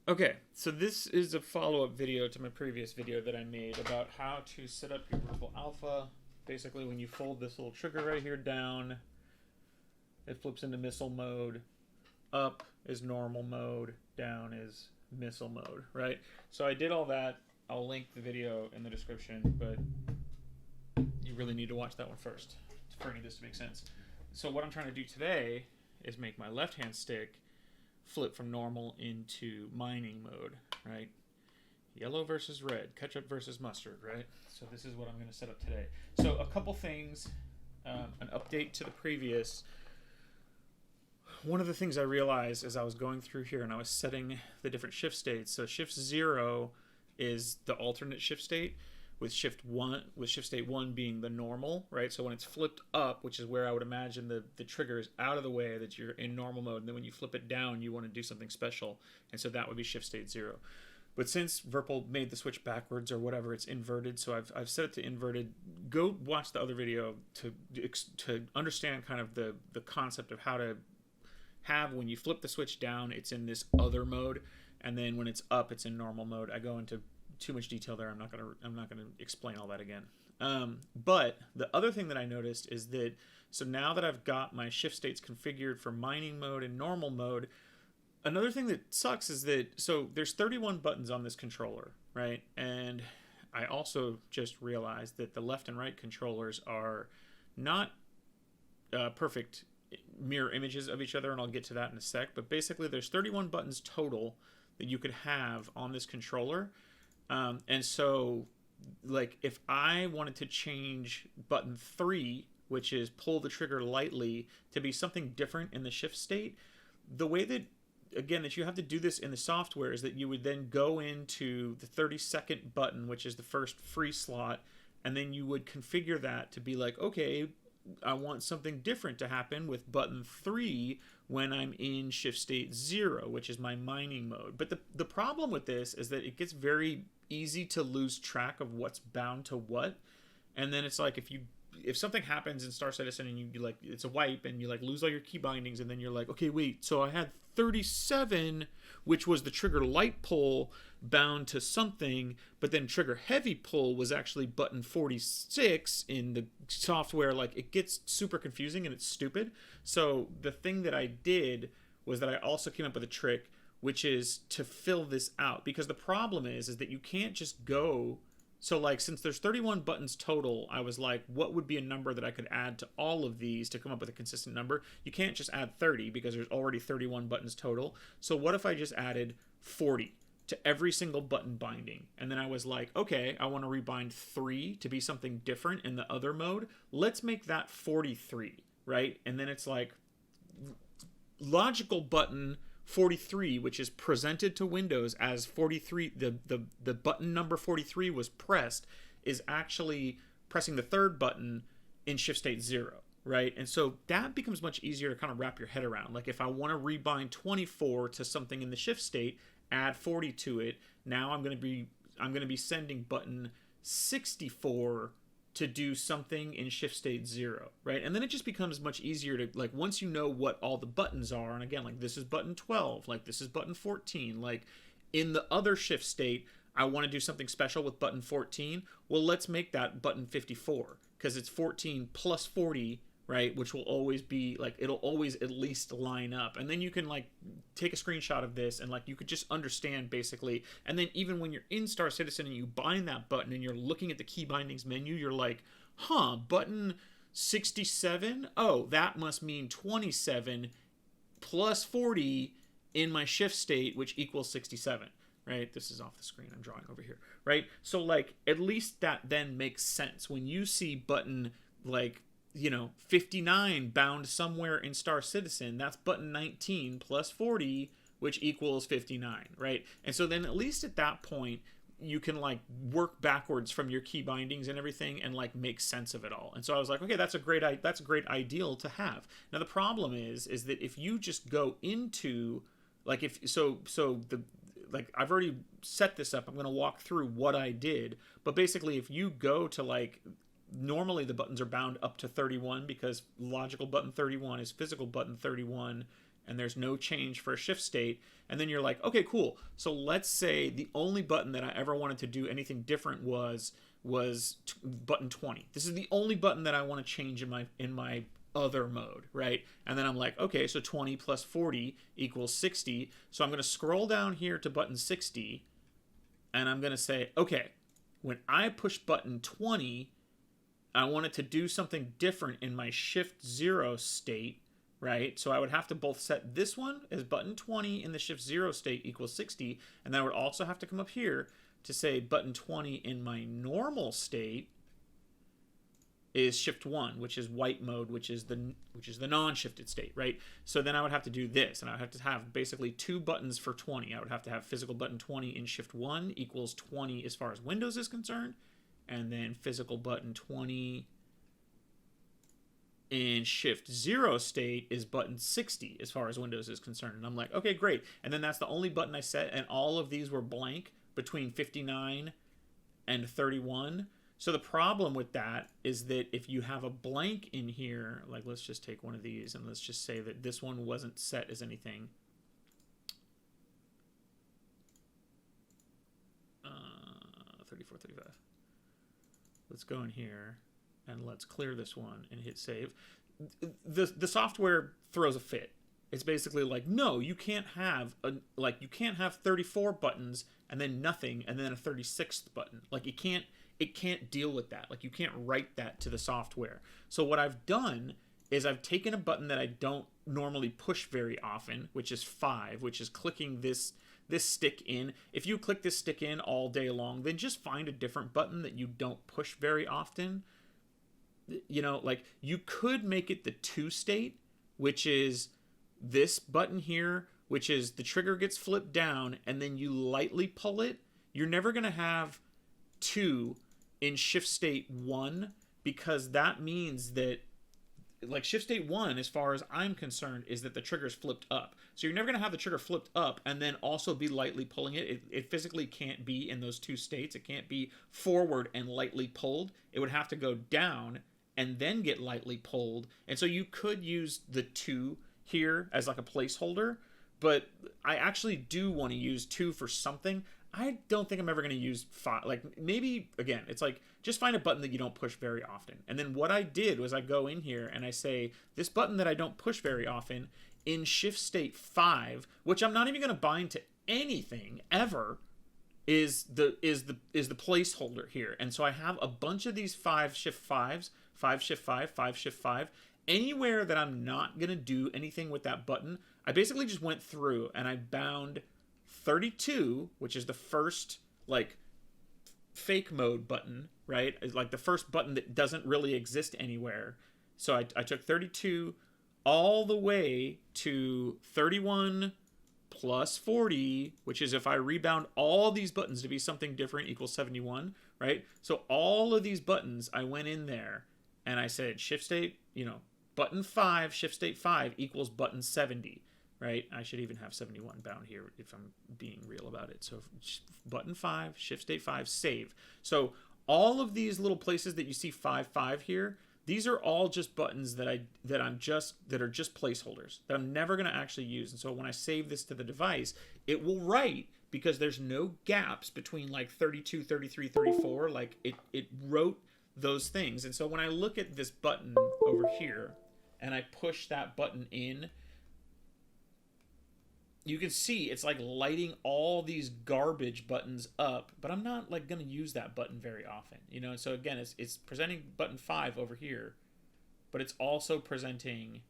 Okay, so this is a follow-up video to my previous video that I made about how to set up your Virpil alpha. Basically, when you fold this little trigger right here down, it flips into missile mode. Up is normal mode, down is missile mode, right? So I did all that. I'll link the video in the description, but you really need to watch that one first for any of this to make sense. So what I'm trying to do today is make my left-hand stick flip from normal into mining mode, right? Yellow versus red, ketchup versus mustard, right? So this is what I'm going to set up today. So a couple things, an update to the previous. One of the things I realized as I was going through here and I was setting the different shift states. So shift 0 is the alternate shift state, with shift state 1 being the normal, right? So when it's flipped up, which is where I would imagine the trigger is out of the way, that you're in normal mode, and then when you flip it down, you want to do something special, and so that would be shift state 0. But since Virpil made the switch backwards or whatever, it's inverted, so I've set it to inverted. Go watch the other video to understand kind of the concept of how to have, when you flip the switch down, it's in this other mode, and then when it's up, it's in normal mode. I go into too much detail there. I'm not gonna explain all that again. But the other thing that I noticed is that, so now that I've got my shift states configured for mining mode and normal mode, another thing that sucks is that, so there's 31 buttons on this controller, right? And I also just realized that the left and right controllers are not perfect mirror images of each other, and I'll get to that in a sec. But basically, there's 31 buttons total that you could have on this controller. And so, like, if I wanted to change button 3, which is pull the trigger lightly, to be something different in the shift state, the way that, again, that you have to do this in the software is that you would then go into the 32nd button, which is the first free slot, and then you would configure that to be like, okay, I want something different to happen with button 3 when I'm in shift state 0, which is my mining mode. But the problem with this is that it gets very easy to lose track of what's bound to what. And then it's like, if something happens in Star Citizen and you like, it's a wipe and you like lose all your key bindings, and then you're like, okay, wait, so I had 37, which was the trigger light pull bound to something, but then trigger heavy pull was actually button 46 in the software. Like, it gets super confusing and it's stupid. So the thing that I did was that I also came up with a trick, which is to fill this out, because the problem is that you can't just go. So, like, since there's 31 buttons total, I was like, what would be a number that I could add to all of these to come up with a consistent number? You can't just add 30 because there's already 31 buttons total. So what if I just added 40 to every single button binding? And then I was like, okay, I want to rebind 3 to be something different in the other mode. Let's make that 43, right? And then it's like, logical button 43, which is presented to Windows as 43, the button number 43 was pressed, is actually pressing the third button in shift state 0, right? And so that becomes much easier to kind of wrap your head around. Like, if I want to rebind 24 to something in the shift state, add 40 to it, now I'm going to be sending button 64 to do something in shift state 0, right? And then it just becomes much easier to, like, once you know what all the buttons are, and again, like, this is button 12, like, this is button 14, like, in the other shift state, I want to do something special with button 14. Well, let's make that button 54, because it's 14 plus 40, right? Which will always be, like, it'll always at least line up. And then you can, like, take a screenshot of this and, like, you could just understand basically. And then even when you're in Star Citizen and you bind that button and you're looking at the key bindings menu, you're like, huh, button 67? Oh, that must mean 27 plus 40 in my shift state, which equals 67. Right? This is off the screen. I'm drawing over here. Right? So, like, at least that then makes sense. When you see button, like, 59 bound somewhere in Star Citizen, that's button 19 plus 40, which equals 59, right? And so then at least at that point, you can, like, work backwards from your key bindings and everything and, like, make sense of it all. And so I was like, okay, that's a great ideal to have. Now the problem is that if you just go into, like, like, I've already set this up. I'm going to walk through what I did, but basically if you go to, like, normally the buttons are bound up to 31 because logical button 31 is physical button 31, and there's no change for a shift state, and then you're like, okay, cool. So let's say the only button that I ever wanted to do anything different was button 20. This is the only button that I want to change in my other mode, right? And then I'm like, okay, so 20 plus 40 equals 60. So I'm going to scroll down here to button 60, and I'm going to say, okay, when I push button 20, I want it to do something different in my shift 0 state, right? So I would have to both set this one as button 20 in the shift 0 state equals 60, and then I would also have to come up here to say button 20 in my normal state is shift 1, which is white mode, which is the non-shifted state, right? So then I would have to do this, and I would have to have basically 2 buttons for 20. I would have to have physical button 20 in shift 1 equals 20 as far as Windows is concerned, and then physical button 20 in shift 0 state is button 60 as far as Windows is concerned. And I'm like, okay, great. And then that's the only button I set, and all of these were blank between 59 and 31. So the problem with that is that if you have a blank in here, like let's just take one of these and let's just say that this one wasn't set as anything. 34, 35. Let's go in here and let's clear this one and hit save. The software throws a fit. It's basically like, no, you can't have 34 buttons and then nothing and then a 36th button. Like it can't deal with that. Like you can't write that to the software. So what I've done is I've taken a button that I don't normally push very often, which is 5, which is clicking this stick in. If you click this stick in all day long, then just find a different button that you don't push very often. You know, like you could make it the 2 state, which is this button here, which is the trigger gets flipped down and then you lightly pull it. You're never going to have 2 in shift state 1 because that means that like shift state 1, as far as I'm concerned, is that the trigger's flipped up. So you're never going to have the trigger flipped up and then also be lightly pulling it. It physically can't be in those 2 states. It can't be forward and lightly pulled. It would have to go down and then get lightly pulled. And so you could use the 2 here as like a placeholder, but I actually do want to use 2 for something. I don't think I'm ever going to use 5. Like maybe, again, it's like just find a button that you don't push very often. And then what I did was I go in here and I say this button that I don't push very often in shift state 5, which I'm not even going to bind to anything ever, is the placeholder here. And so I have a bunch of these 5 shift 5s, 5 shift 5, 5 shift 5. Anywhere that I'm not going to do anything with that button, I basically just went through and I bound 32, which is the first like fake mode button, right? It's like the first button that doesn't really exist anywhere. So I took 32 all the way to 31 plus 40, which is if I rebound all these buttons to be something different equals 71, right? So all of these buttons, I went in there and I said shift state, button 5, shift state 5 equals button 70. Right? I should even have 71 bound here if I'm being real about it. So button 5, shift state 5, save. So all of these little places that you see 5, 5 here, these are all just buttons that are just placeholders that I'm never going to actually use. And so when I save this to the device, it will write because there's no gaps between like 32, 33, 34. Like it wrote those things. And so when I look at this button over here and I push that button in, you can see it's like lighting all these garbage buttons up, but I'm not like going to use that button very often, And so again, it's presenting button 5 over here, but it's also presenting,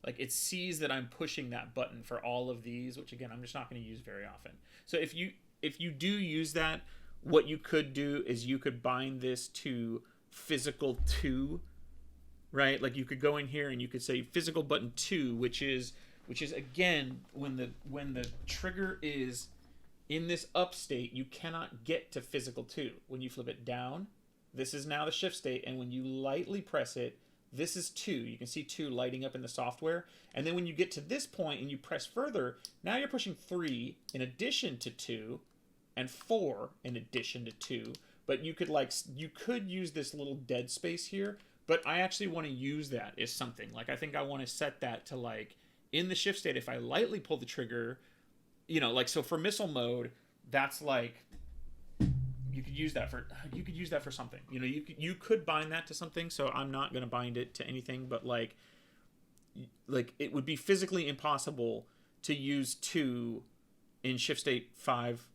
like it sees that I'm pushing that button for all of these, which again, I'm just not going to use very often. So if you do use that, what you could do is you could bind this to physical 2, right? Like you could go in here and you could say physical button 2, which is again when the trigger is in this up state, you cannot get to physical 2. When you flip it down, this is now the shift state, and when you lightly press it, this is 2. You can see 2 lighting up in the software. And then when you get to this point and you press further, now you're pushing 3 in addition to 2 and 4 in addition to 2. But you could use this little dead space here, but I actually want to use that as something. Like I think I want to set that to like in the shift state, if I lightly pull the trigger, you know, like, so for missile mode, that's like, you could use that for something. You know, you could bind that to something. So I'm not going to bind it to anything, but like it would be physically impossible to use 2 in shift state 5.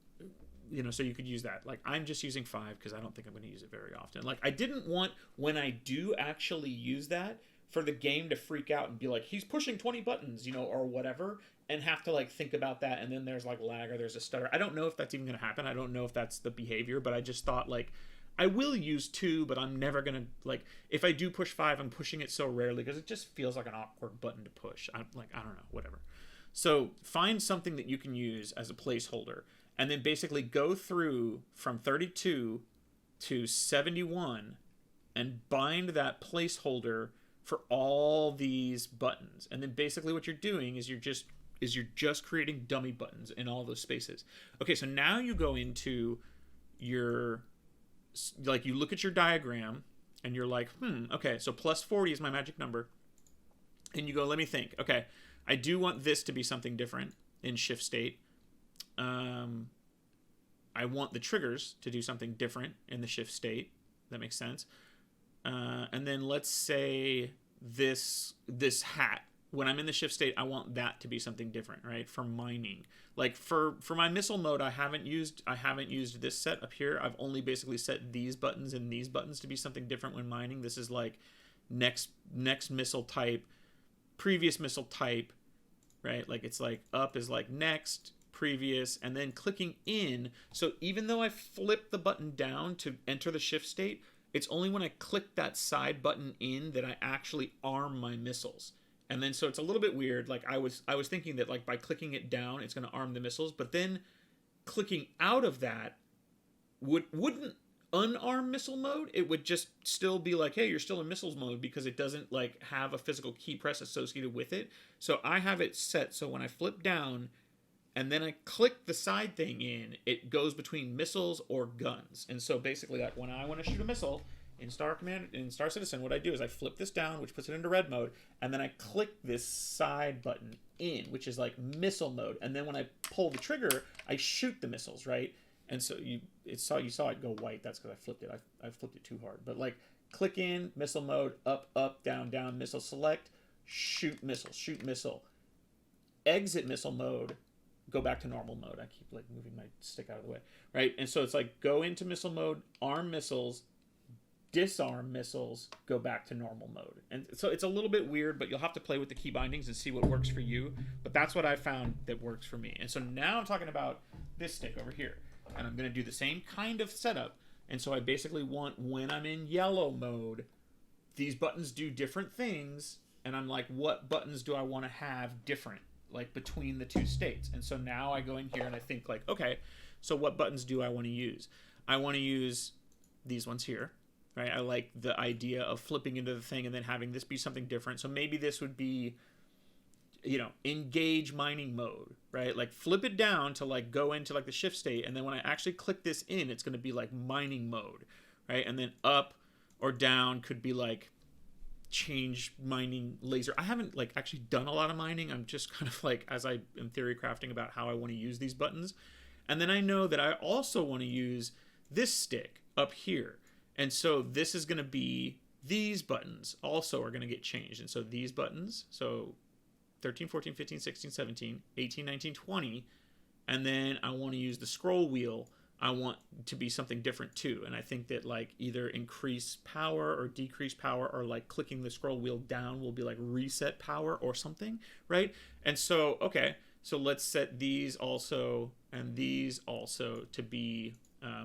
You know, so you could use that. Like, I'm just using 5 because I don't think I'm going to use it very often. Like, I didn't want, when I do actually use that, for the game to freak out and be like, he's pushing 20 buttons, you know, or whatever, and have to like think about that, and then there's like lag or there's a stutter. I don't know if that's even going to happen. I don't know if that's the behavior, but I just thought like, I will use 2, but I'm never going to, like, if I do push 5, I'm pushing it so rarely because it just feels like an awkward button to push. I'm like, I don't know, whatever. So find something that you can use as a placeholder, and then basically go through from 32 to 71 and bind that placeholder for all these buttons. And then basically what you're doing is you're just creating dummy buttons in all those spaces. Okay, so now you go into your, like, you look at your diagram and you're like, okay, so plus 40 is my magic number. And you go, let me think. Okay, I do want this to be something different in shift state. I want the triggers to do something different in the shift state. That makes sense. And then let's say this hat, when I'm in the shift state, I want that to be something different, right? For mining, like for my missile mode, I haven't used this set up here. I've only basically set these buttons and these buttons to be something different when mining. This is like next missile type, previous missile type, right? Like, it's like up is like next, previous, and then clicking in. So even though I flip the button down to enter the shift state, it's only when I click that side button in that I actually arm my missiles. And then, so it's a little bit weird. Like, I was thinking that, like, by clicking it down, it's going to arm the missiles, but then clicking out of that wouldn't unarm missile mode. It would just still be like, hey, you're still in missiles mode, because it doesn't like have a physical key press associated with it. So I have it set so when I flip down and then I click the side thing in, it goes between missiles or guns. And so basically, like, when I want to shoot a missile in Star Citizen, what I do is I flip this down, which puts it into red mode, and then I click this side button in, which is like missile mode. And then when I pull the trigger, I shoot the missiles, right? And so you saw it go white. That's because I flipped it. I flipped it too hard. But like, click in, missile mode, up, up, down, down, missile select, shoot missile, exit missile mode, go back to normal mode. I keep like moving my stick out of the way, right? And so it's like, go into missile mode, arm missiles, disarm missiles, go back to normal mode. And so it's a little bit weird, but you'll have to play with the key bindings and see what works for you. But that's what I found that works for me. And so now I'm talking about this stick over here, and I'm going to do the same kind of setup. And so I basically want, when I'm in yellow mode, these buttons do different things, and I'm like, what buttons do I want to have different, like, between the two states? And so now I go in here and I think like, okay, so what buttons do I want to use? I want to use these ones here, right? I like the idea of flipping into the thing and then having this be something different. So maybe this would be, you know, engage mining mode, right? Like, flip it down to like go into like the shift state, and then when I actually click this in, it's going to be like mining mode, right? And then up or down could be like change mining laser. I haven't like actually done a lot of mining. I'm just kind of like, as I am theory crafting about how I want to use these buttons. And then I know that I also want to use this stick up here. And so this is going to be, these buttons also are going to get changed. And so these buttons, so 13, 14, 15, 16, 17, 18, 19, 20. And then I want to use the scroll wheel. I want to be something different too. And I think that like either increase power or decrease power, or like clicking the scroll wheel down will be like reset power or something, right? And so, okay, so let's set these also and these also to be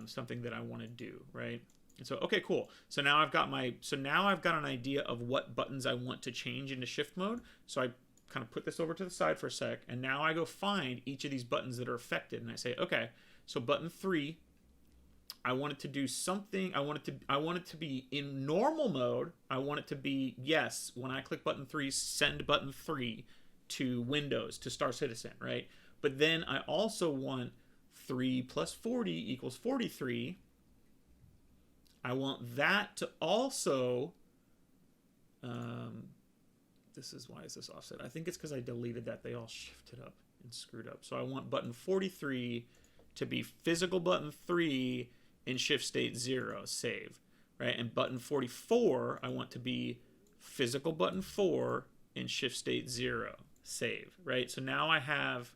something that I want to do, right? And so, okay, cool. So now I've got an idea of what buttons I want to change into shift mode. So I kind of put this over to the side for a sec, and now I go find each of these buttons that are affected, and I say, okay, so button 3, I want it to do something. I want it to be in normal mode. I want it to be, yes, when I click button 3, send button 3 to Windows, to Star Citizen, right? But then I also want 3 plus 40 equals 43. I want that to also this is why is this offset? I think it's because I deleted that. They all shifted up and screwed up. So I want button 43 to be physical button 3 in shift state 0, save, right? And button 44 I want to be physical button 4 in shift state 0, save, right? So now I have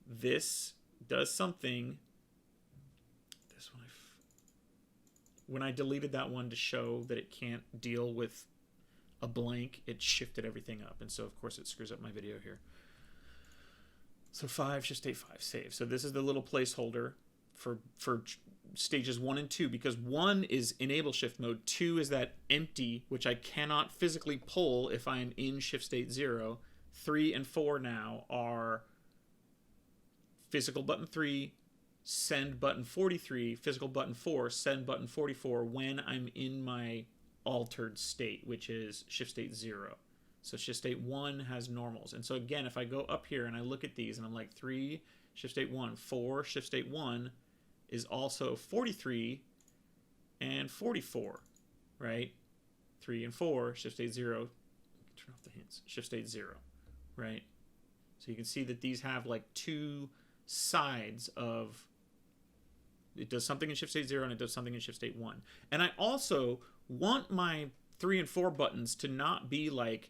this does something. This one, when I deleted that one to show that it can't deal with a blank, it shifted everything up, and so of course it screws up my video here. So 5, shift state 5, save. So this is the little placeholder for stages 1 and 2, because 1 is enable shift mode, 2 is that empty, which I cannot physically pull if I am in shift state 0. 3 and 4 now are physical button 3, send button 43, physical button 4, send button 44 when I'm in my altered state, which is shift state 0. So shift state 1 has normals. And so again, if I go up here and I look at these and I'm like 3, shift state 1, 4, shift state 1 is also 43 and 44, right? 3 and 4, shift state 0, turn off the hints, shift state 0, right? So you can see that these have like two sides of, it does something in shift state 0 and it does something in shift state 1. And I also want my 3 and 4 buttons to not be like,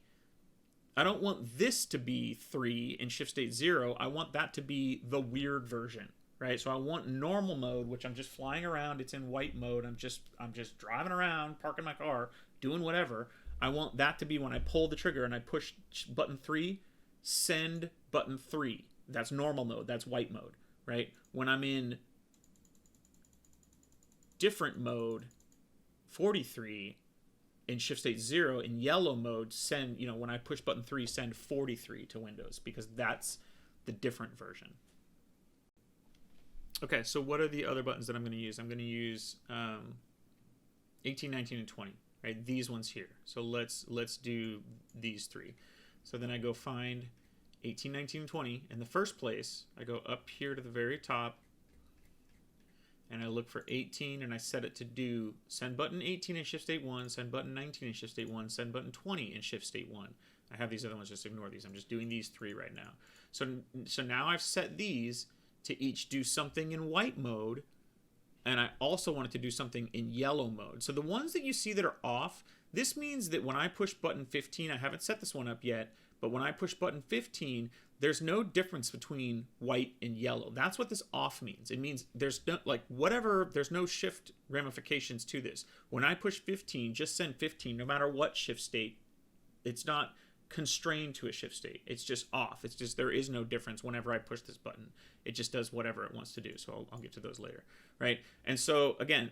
I don't want this to be 3 in shift state 0. I want that to be the weird version, right? So I want normal mode, which I'm just flying around. It's in white mode. I'm just driving around, parking my car, doing whatever. I want that to be when I pull the trigger and I push button 3, send button 3. That's normal mode. That's white mode, right? When I'm in different mode, 43, in shift state 0, in yellow mode, send, when I push button 3, send 43 to Windows, because that's the different version. Okay, so what are the other buttons that I'm going to use? I'm going to use 18, 19, and 20, right? These ones here. So let's do these 3. So then I go find 18, 19, and 20. In the first place, I go up here to the very top, and I look for 18, and I set it to do send button 18 in shift state 1, send button 19 in shift state 1, send button 20 in shift state 1. I have these other ones, just ignore these. I'm just doing these 3 right now. So now I've set these to each do something in white mode, and I also want it to do something in yellow mode. So the ones that you see that are off, this means that when I push button 15, I haven't set this one up yet, but when I push button 15, there's no difference between white and yellow. That's what this off means. It means there's no, there's no shift ramifications to this. When I push 15, just send 15 no matter what shift state. It's not constrained to a shift state. It's just off. It's just, there is no difference whenever I push this button. It just does whatever it wants to do. So I'll get to those later, right? And so again,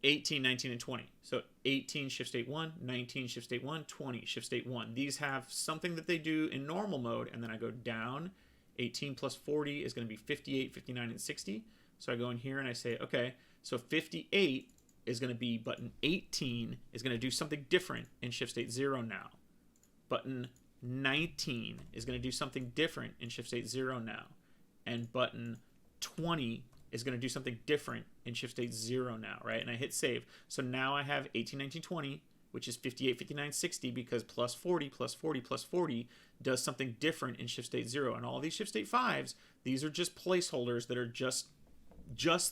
18, 19, and 20. So 18 shift state 1, 19 shift state 1, 20 shift state 1. These have something that they do in normal mode, and then I go down. 18 plus 40 is going to be 58, 59, and 60. So I go in here and I say, okay, so 58 is going to be button 18 is going to do something different in shift state 0 now. Button 19 is going to do something different in shift state 0 now. And button 20 is going to do something different in shift state 0 now, right? And I hit save. So now I have 18, 19, 20, which is 58, 59, 60, because plus 40, plus 40, plus 40 does something different in shift state 0. And all these shift state 5s, these are just placeholders that are just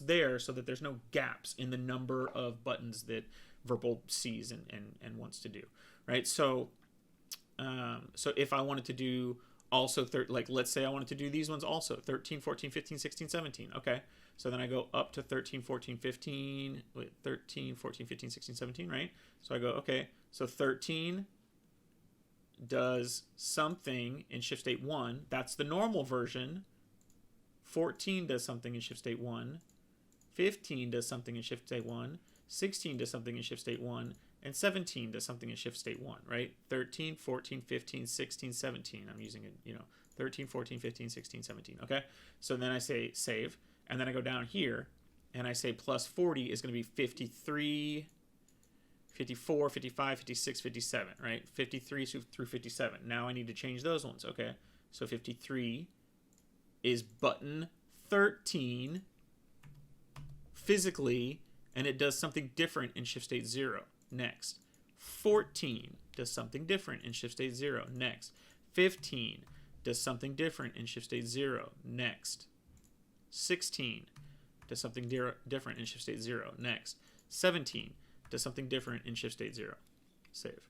there so that there's no gaps in the number of buttons that Virpil sees and wants to do, right? So if I wanted to do also, let's say I wanted to do these ones also, 13, 14, 15, 16, 17. Okay, so then I go up to 13, 14, 15, 13, 14, 15, 16, 17, right? So I go, okay, so 13 does something in shift state 1. That's the normal version. 14 does something in shift state 1. 15 does something in shift state 1. 16 does something in shift state 1. And 17 does something in shift state 1, right? 13, 14, 15, 16, 17. I'm using it, 13, 14, 15, 16, 17. Okay, so then I say save, and then I go down here, and I say plus 40 is going to be 53, 54, 55, 56, 57, right? 53 through 57. Now I need to change those ones. Okay, so 53 is button 13 physically, and it does something different in shift state 0. Next, 14 does something different in shift state 0. Next. 15 does something different in shift state 0. Next. 16 does something different in shift state 0. Next. 17 does something different in shift state 0. Save.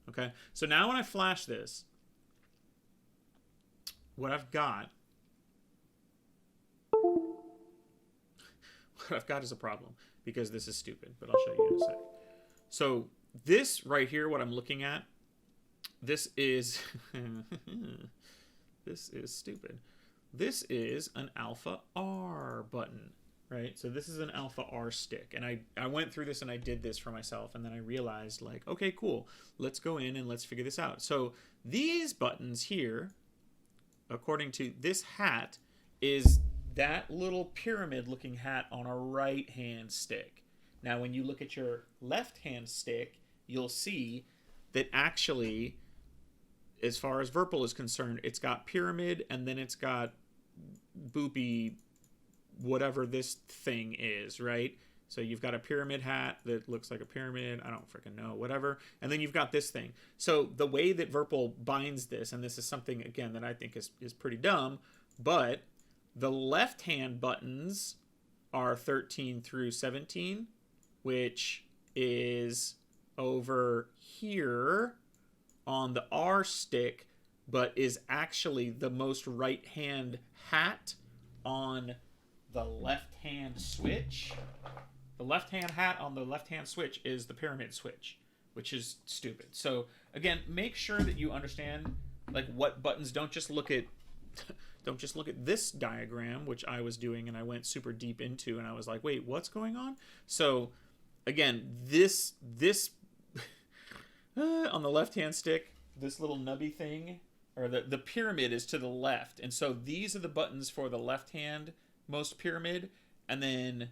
Okay? So now when I flash this, what I've got is a problem because this is stupid, but I'll show you in a sec. So this right here, what I'm looking at, this is this is stupid. This is an alpha R button, right? So this is an alpha R stick, and I went through this and I did this for myself, and then I realized, like, okay, cool, let's go in and let's figure this out. So these buttons here, according to this hat, is that little pyramid looking hat on a right hand stick. Now when you look at your left hand stick, you'll see that actually, as far as Virpil is concerned, it's got pyramid and then it's got boopy whatever this thing is, right? So you've got a pyramid hat that looks like a pyramid, I don't freaking know, whatever, and then you've got this thing. So the way that Virpil binds this, and this is something again that I think is pretty dumb, but the left hand buttons are 13 through 17, which is over here on the R stick, but is actually the most right hand hat on the left hand switch. The left hand hat on the left hand switch is the pyramid switch, which is stupid. So again, make sure that you understand like what buttons. Don't just look at this diagram, which I was doing and I went super deep into, and I was like, wait, what's going on? So again, this on the left hand stick, this little nubby thing, or the pyramid is to the left, and so these are the buttons for the left hand most pyramid, and then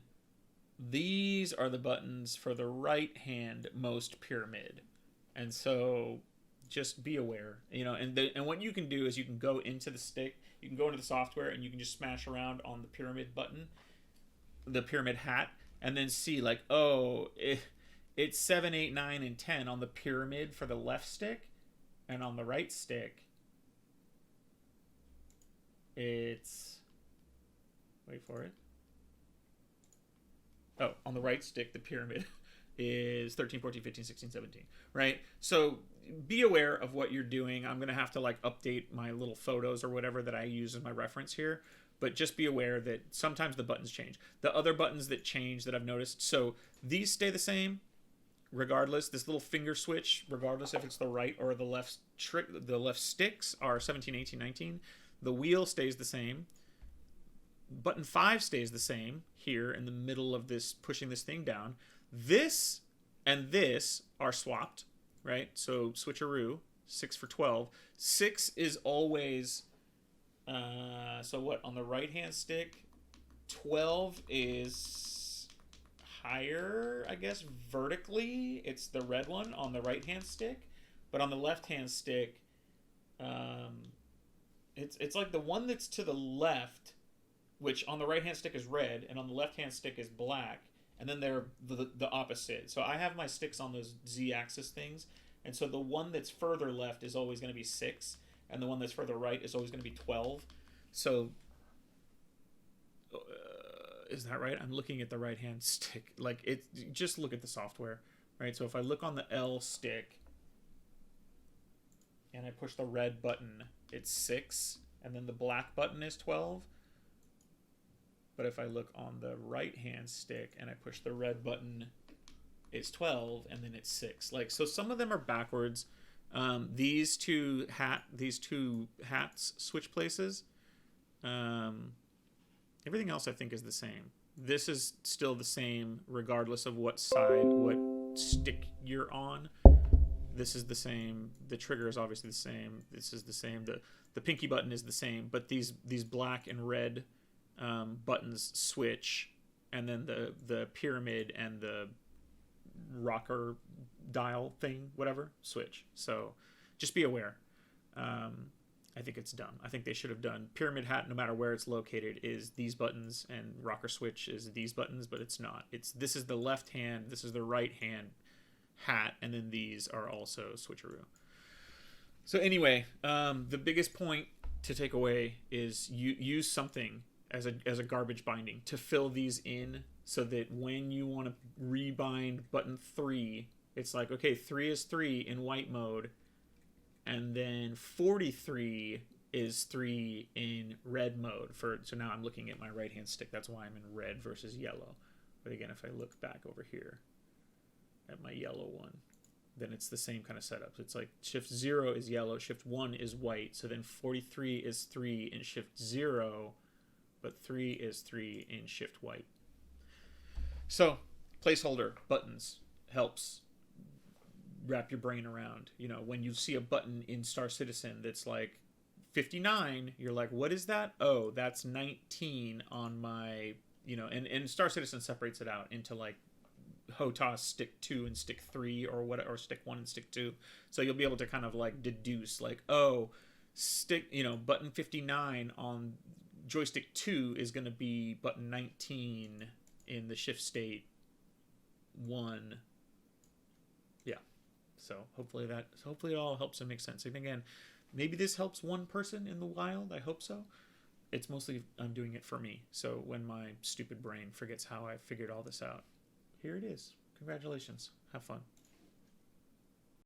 these are the buttons for the right hand most pyramid. And so just be aware, you know, and what you can do is you can go into the stick, you can go into the software, and you can just smash around on the pyramid button, the pyramid hat, and then see like, oh, it's 7, 8, 9, and 10 on the pyramid for the left stick, and on the right stick it's, wait for it, oh, on the right stick the pyramid is 13, 14, 15, 16, 17, right? So be aware of what you're doing. I'm gonna have to like update my little photos or whatever that I use as my reference here, but just be aware that sometimes the buttons change. The other buttons that change that I've noticed, so these stay the same regardless. This little finger switch, regardless if it's the right or the left the left sticks are 17, 18, 19. The wheel stays the same. Button 5 stays the same here in the middle of this, pushing this thing down. This and this are swapped, right? So switcheroo, 6 for 12. 6 is always, so what, on the right hand stick, 12 is higher, I guess, vertically. It's the red one on the right hand stick, but on the left hand stick, it's like the one that's to the left, which on the right hand stick is red and on the left hand stick is black, and then they're the opposite. So I have my sticks on those z-axis things, and so the one that's further left is always going to be 6, and the one that's further right is always going to be 12. So is that right? I'm looking at the right hand stick. Like, it, just look at the software, right? So if I look on the L stick and I push the red button, it's 6, and then the black button is 12. But if I look on the right hand stick and I push the red button, it's 12, and then it's 6. Like, so some of them are backwards. These two hats switch places. Everything else I think is the same. This is still the same regardless of what side, what stick you're on. This is the same. The trigger is obviously the same. This is the same. The pinky button is the same, but these black and red buttons switch, and then the pyramid and the rocker dial thing, whatever, switch. So just be aware. I think it's dumb. I think they should have done pyramid hat, no matter where it's located, is these buttons, and rocker switch is these buttons, but it's not. This is the left hand, this is the right hand hat, and then these are also switcheroo. So anyway, the biggest point to take away is you use something as a garbage binding to fill these in, so that when you want to rebind button 3, it's like, okay, 3 is 3 in white mode, and then 43 is 3 in red mode. So now I'm looking at my right hand stick. That's why I'm in red versus yellow. But again, if I look back over here at my yellow one, then it's the same kind of setup. It's like shift 0 is yellow, shift 1 is white. So then 43 is 3 in shift 0, but 3 is 3 in shift white. So placeholder buttons helps wrap your brain around. You know, when you see a button in Star Citizen that's like 59, you're like, what is that? Oh, that's 19 on my, you know, and Star Citizen separates it out into like HOTAS stick 2 and stick 3 or what, or stick 1 and stick 2. So you'll be able to kind of like deduce like, oh, stick, you know, button 59 on joystick 2 is going to be button 19 in the shift state 1. Yeah. So hopefully it all helps and makes sense. And again, maybe this helps one person in the wild. I hope so. It's mostly I'm doing it for me. So when my stupid brain forgets how I figured all this out, here it is. Congratulations. Have fun.